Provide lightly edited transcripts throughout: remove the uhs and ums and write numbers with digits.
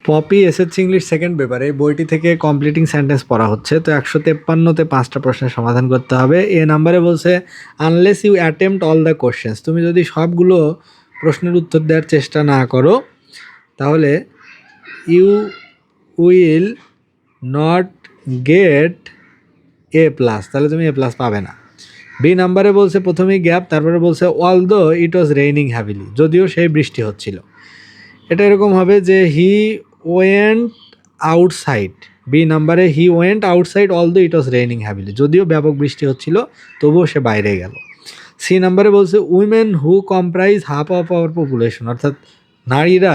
Poppy SSC English second পেপারে বইটি থেকে কমপ্লিটিং সেন্টেন্স পড়া হচ্ছে। তো 153তে 5টা প্রশ্নের সমাধান করতে হবে। এ নাম্বারে বলছে unless you attempt all the questions, তুমি যদি সবগুলো প্রশ্নের উত্তর দেওয়ার চেষ্টা না করো তাহলে you will not get A plus, তাহলে তুমি এ প্লাস পাবে না। বি নাম্বারে বলছে প্রথমেই গ্যাপ, তারপরে বলছে although it was raining heavily, যদিও সেই বৃষ্টি হচ্ছিল। এটা এরকম হবে যে হি ওয়েন্ট আউটসাইড, বি নাম্বারে he went outside although it was raining heavily, যদিও ব্যাপক বৃষ্টি হচ্ছিল তবুও সে বাইরে গেল। সি নাম্বারে বলছে women who comprise half of our population, অর্থাৎ নারীরা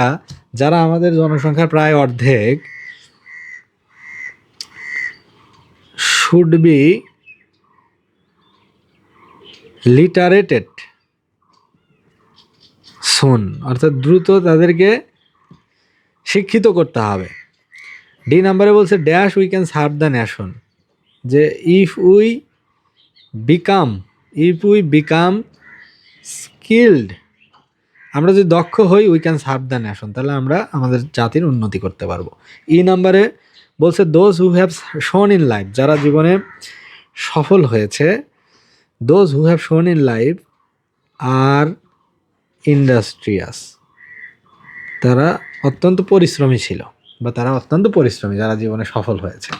যারা আমাদের জনসংখ্যার প্রায় অর্ধেক, শুড বি লিটারেটেড সুন, অর্থাৎ দ্রুত তাদেরকে শিক্ষিত করতে হবে। ডি নাম্বারে বলছে dash we can serve the nation, যে ইফ উই বিকাম স্কিলড, আমরা যদি দক্ষ হই we can serve the nation, তাহলে আমরা আমাদের জাতির উন্নতি করতে পারবো। ই নাম্বারে বলছে দোজ হু হ্যাভ শোন ইন লাইফ, যারা জীবনে সফল হয়েছে, দোজ হু হ্যাভ শোন ইন লাইফ আর ইন্ডাস্ট্রিয়াস, তারা অত্যন্ত পরিশ্রমী ছিল বা তারা অত্যন্ত পরিশ্রমী যারা জীবনে সফল হয়েছে।